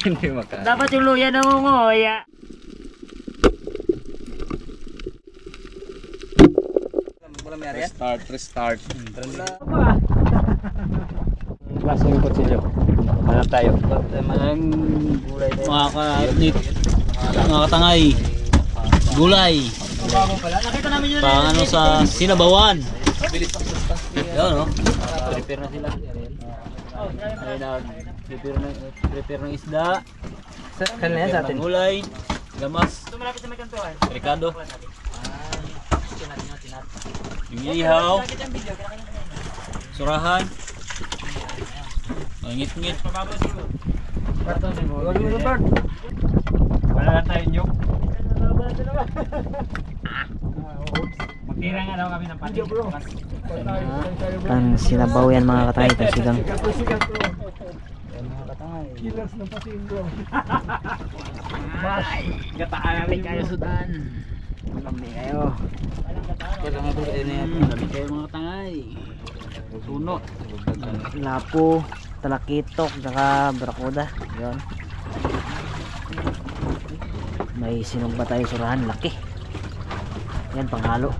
Hindi makain. Dapat yung luya nangunguya. Restart. Klase yung kutsilyo. Hanap tayo. Mga katangay. Gulay. Nakita namin yun. Pang ano sa sinabawan. Yan no. Prepare na sila. Ayun na. Prepare ng isda. Kanina yan sa atin. Gulay. Gamas. Malapit sa may kantuan. Ricardo. Yung ihaw. Surahan. Ngit-ngit. Wala lang tayo nyug. Magtira nga daw kami ng panig. Ang sinabaw yan mga katangay, itong sigang. Gataan namin kayo sudan. Lami kayo. Dami kayo mga tangay. Suno. Lapo, talakitok, saka barakuda. Yun. May sinog ba tayo surahan? Laki. Yan, panghalo.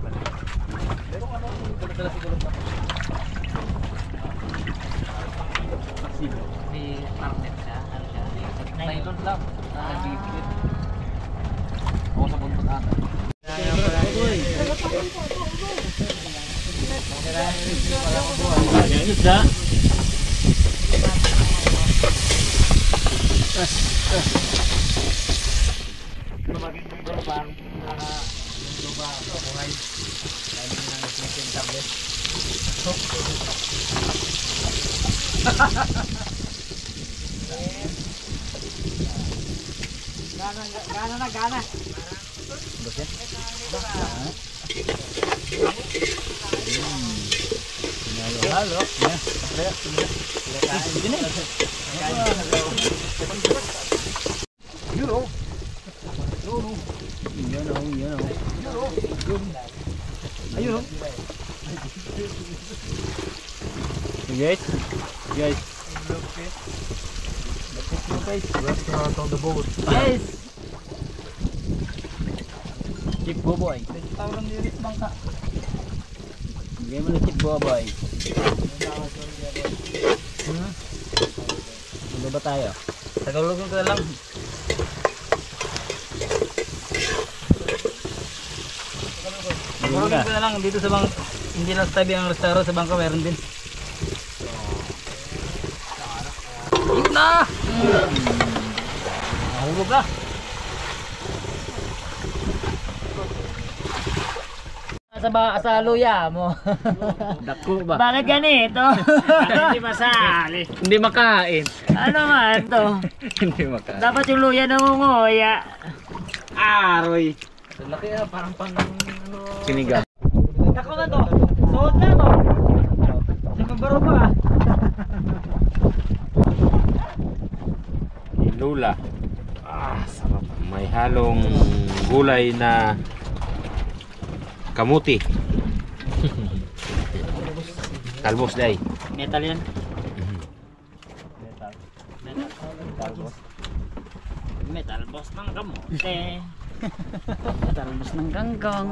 May partner siya. Nylon lang. Ako sa buntot ata. Yan isda. Gana. Halo. Guys. Restaurant on the boat. Yes. Chip boboy. Tawag ni Rit Bangka. Bigay mo na chip boboy. Ano ba tayo? Tagalogin ko na lang. Tagalogin ko na lang dito sa bang hindi lang sa tabi ang restaurant sa bangka meron din. Yun na! Nahulog ka! Sa luya mo. Dako ba? Bakit ganito? Hindi masali. Hindi makain. Ano man to? Hindi makain. Dapat yung luya nangunguya. Aroy. Laki parang pang ano. Sinigang. Dako na to. Suot na to. Sa pabaro pa. Lula. Sarap. May halong gulay na kamuti. Talbos day. Metal yan. Metal boss ng kamote. Talbos ng ganggang.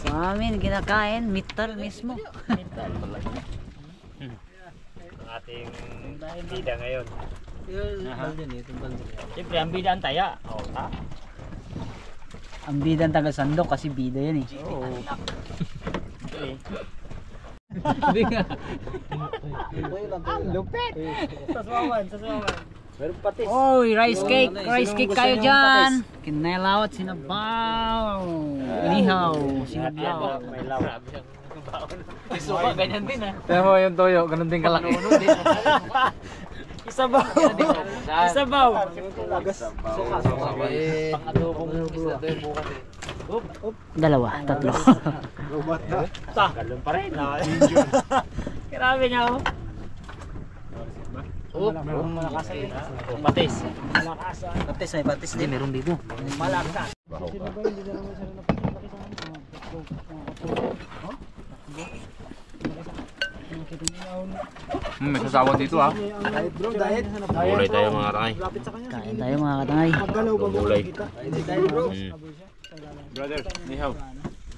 Sa amin, kinakain, metal mismo. Ang ating bida ngayon. Siyempre, ang bida ang taya. Oh, ha? Ang bida ang taga Sandok kasi bida yan eh. Oo. Hindi nga. Lupit! Saswawan. Meron patis. Oy, rice cake kayo dyan. Kinelawat, sinabaw. Inihaw, sinablaw. May law. Isuka, ganyan din ha. Pero mo yung toyo, ganun din kalaki. Isabaw. Isabaw. Dalawa, tatlo. Galon pa rin. Grabe niya oh. Patis. Patis, may patis din, meron dito. Malaksa. May sasawa dito ha. Gulay tayo mga katangay. Kain tayo mga katangay. Gulay. Brother, nihaw.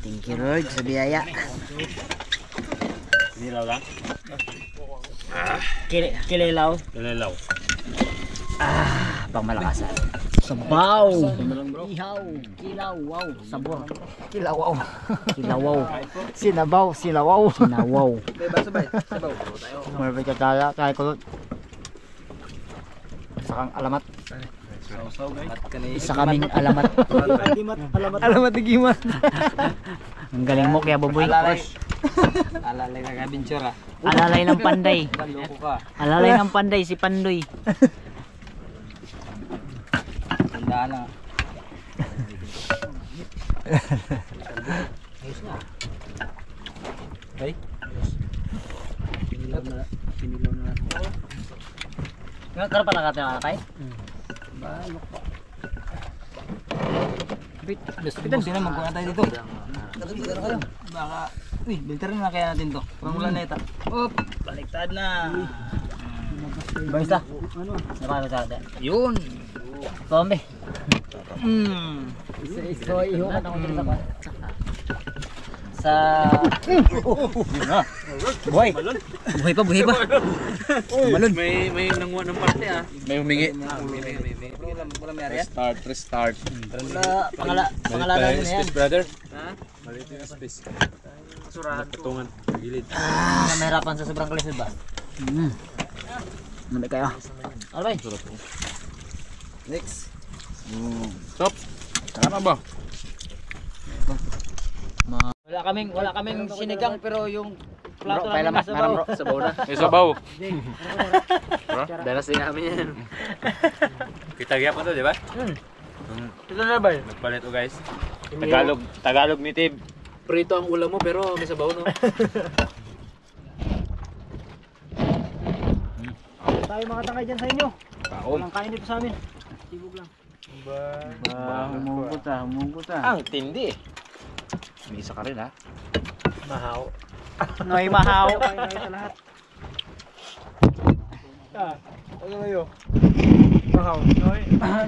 Thank you Lord sa biyaya. Nilaw lang? Kililaw. Nilaw. Pang malakasan. Sabaw. Ihaw. Kilaw. Wow. Sabor. Kilawaw. Kilawaw. Sinabaw. Silawaw. Sinawaw. Sabay. Marbay ka kaya. Kaya kulot. Sakang alamat. Isa kaming alamat. Alamat ni Gimat. Ang galing mo kaya Boboy. Alalay na kabintsura. Alalay ng panday. Loko ka. Alalay ng panday si Pandoy. Tandaan na. Ay? Pinilaw na. Nga karo pala ka tayo kay? Pitan din naman kung tayo dito. Baka, uy, bintarin na kaya natin to. Pangulan na ito. Op, baliktad na. Bangis ta. Napano sa atin? Yun. Tombe. So, iho ka nang Sa Buhay. Buhay pa. Malun. May nanguha ng parte ah. May humingi. Wala may area. Restart. Pangalanan mo na yan. Brother. Ha? Maliit yung space. Surahan patungan. Gilid. Namahirapan sa sobrang kalisod ba? Namay kayo. Alright. Next. Stop. Tama ba? Wala kaming sinigang pero yung plato namin nasa sabaw. Sabaw na. May sabaw. Danas din namin yan. Kitagya pa to, di ba? Ito na ba? Nagpalit o guys. Tagalog native. Prito ang ulam mo pero may sabaw no. Tayo mga tangay dyan sa inyo. Kaon. Walang kain dito sa amin. Tibog lang. Humugot ah. Ang tindi. May isa ka rin ha. Mahaw. Noy mahaw. Kain sa lahat. Ano kayo? Mahaw.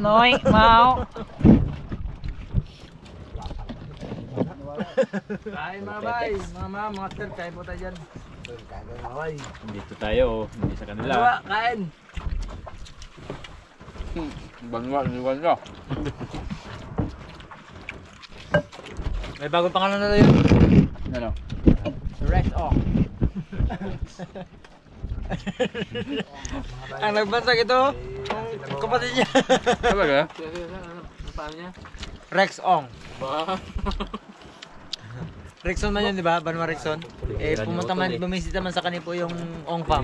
Noy mahaw. Kain mga bay. Mga sir, kain po tayo dyan. Dito tayo, hindi sa kanila. Dalawa, kain. Banwa ka. May bagong pangalan na tayo. Ano? Rest off. Ang nagbasag ito, ang kapatid niya. Talaga? Paano niya? Rex Ong. Rexon man yun, di ba? Banwa Rexon. Eh, pumunta man, bumisita man sa kanila po yung Ong Fam.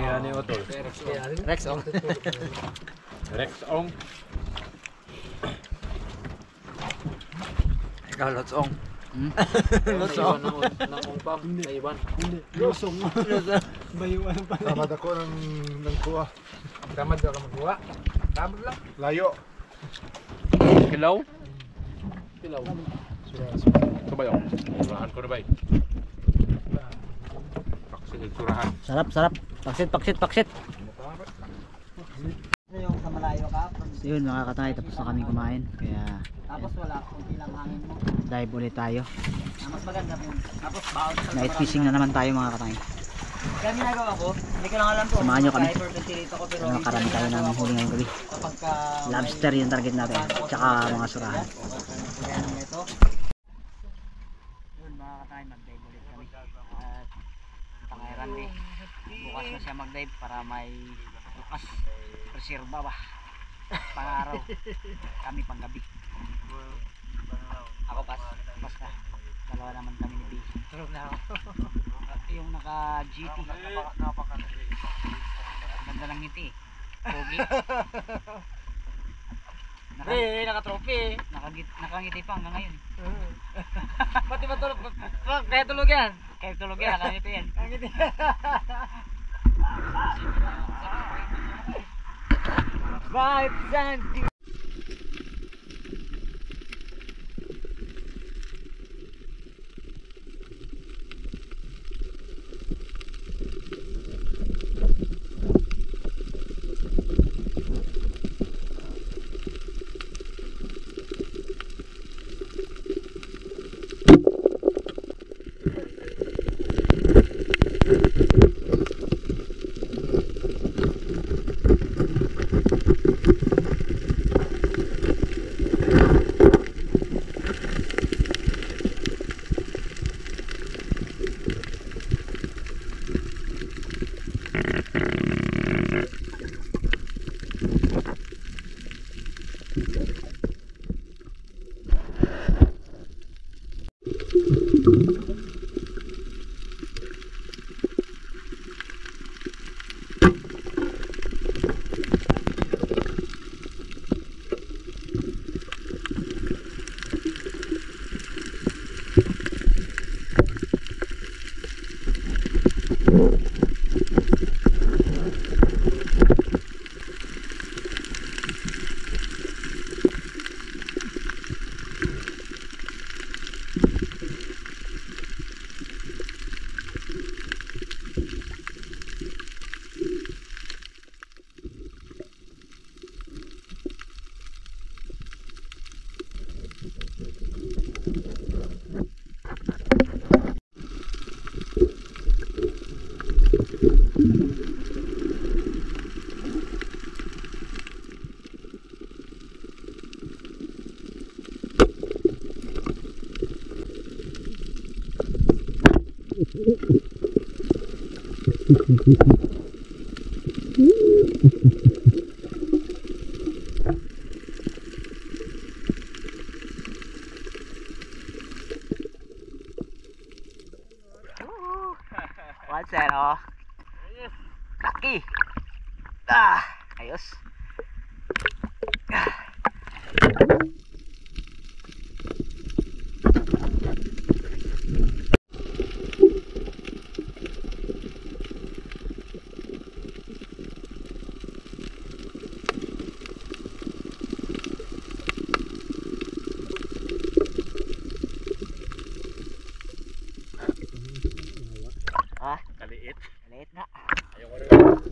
Rex Ong. Rex Ong. Ikaw, Lots Ong. Lots Ong. Nang umpam. Naiwan. Lusong. Bayuan pa. Tamad ako ng kuha. Tamad ka magkuha. Tamad lang. Layo. Kilaw? Kilaw. Sabay ako. Surahan ko na ba eh. Surahan. Sarap. Paksit. Yung sa malayo ka. So yun mga katay, tapos na kami kumain. Kaya Tapos wala, kunti lang hangin mo. dive ulit tayo. Mas maganda po yun. Tapos baon sa Night fishing na naman tayo mga katay. Kaya ginagawa ko, hindi ko lang alam po. Samahan nyo kami. Hyperventilate ako pero Nakarami tayo ng huli ngayong gabi. kapag ka Lobster yung target natin. Tsaka mga surahan. kaya nang ito. Yun mga katay, mag-dive ulit kami. At Tangay Randy. Bukas na siya mag-dive para may bukas. Reserva ba? Pang-araw. Kami pang-gabi. Ako basta. Dalawa naman kami ni B. Tulog na ako. Yung naka-GT. Ganda ng ngiti. Pogi. Naka-trophy eh. Nakangiti pa hanggang ngayon. Pati matulog. Kaya tulog yan. Kaya tulog yan, nakangiti yan. Nakangiti. Vibes and One set, oh. Laki. Ah, ayos. Ah, Kaliit. maliit nga. Ayoko rin.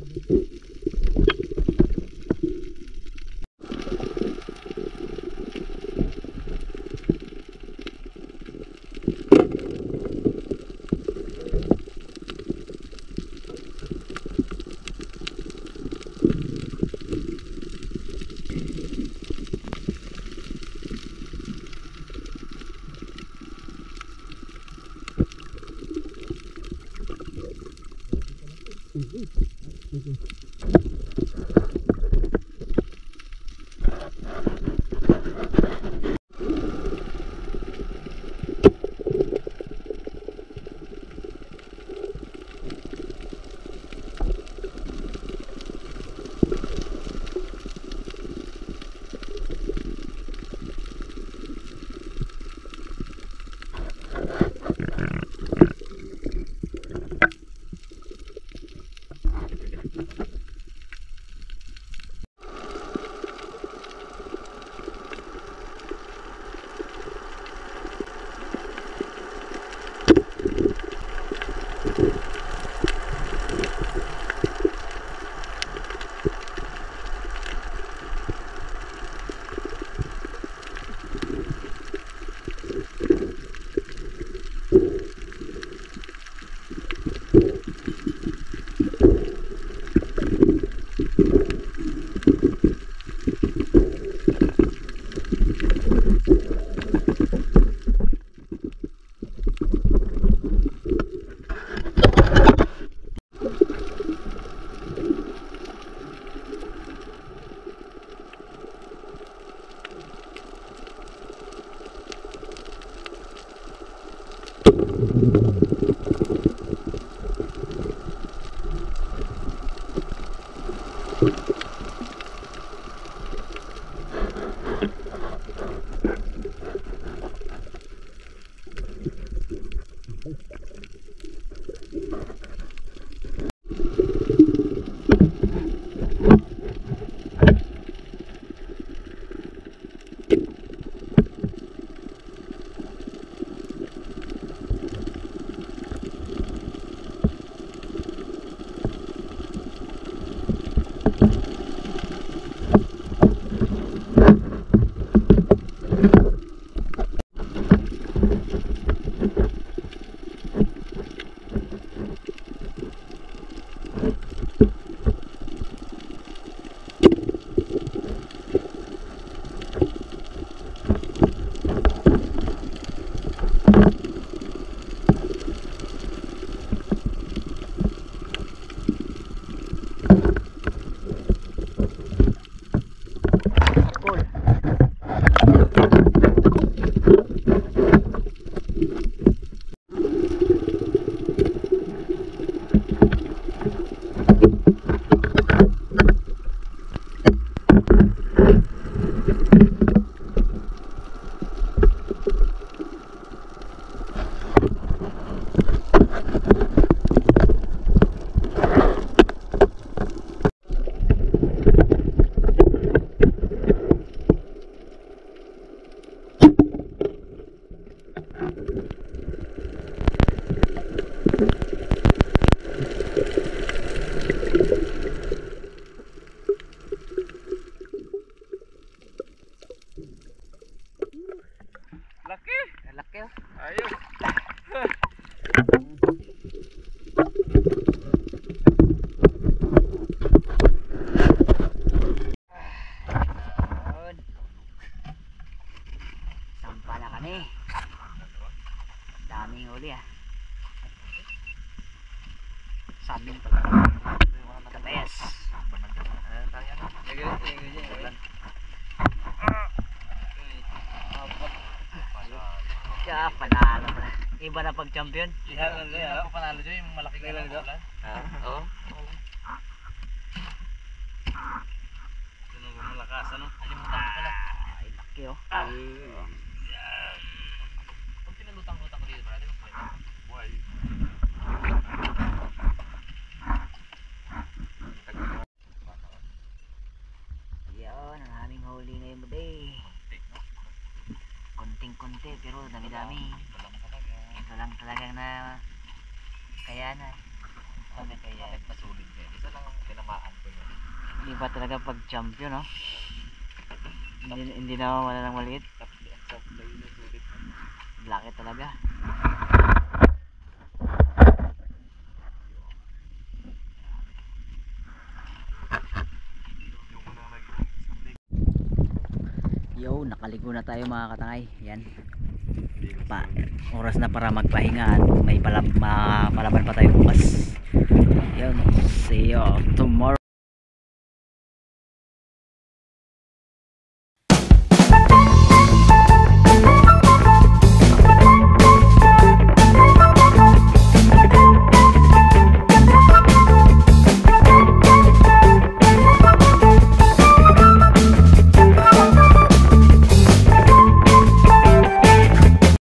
Sampa na kami. Daming huli ah. namin yung mga matabayas. Kaya panalo na. Iba na pag champion. Ako panalo dyan yung malaking ulan. Oo. Malakas ano? Alimutan ko pala. Ay, laki oh. Kung pinalutang-lutang ko dito, brother, pwede. Yan, ang aming huli ngayong gabi. Konting-konti pero dami-dami. Ito lang talagang na kayanan. Kami kaya pasulit niya. Isa lang ang tinamaan ko yun. Hindi ba talaga pag champion no? Hindi na wala nang maliit. Laki talaga. Yo, nakaligo na tayo mga katangay. Yan. Oras na para magpahinga at may palaban pa tayo bukas. Yan. See you tomorrow.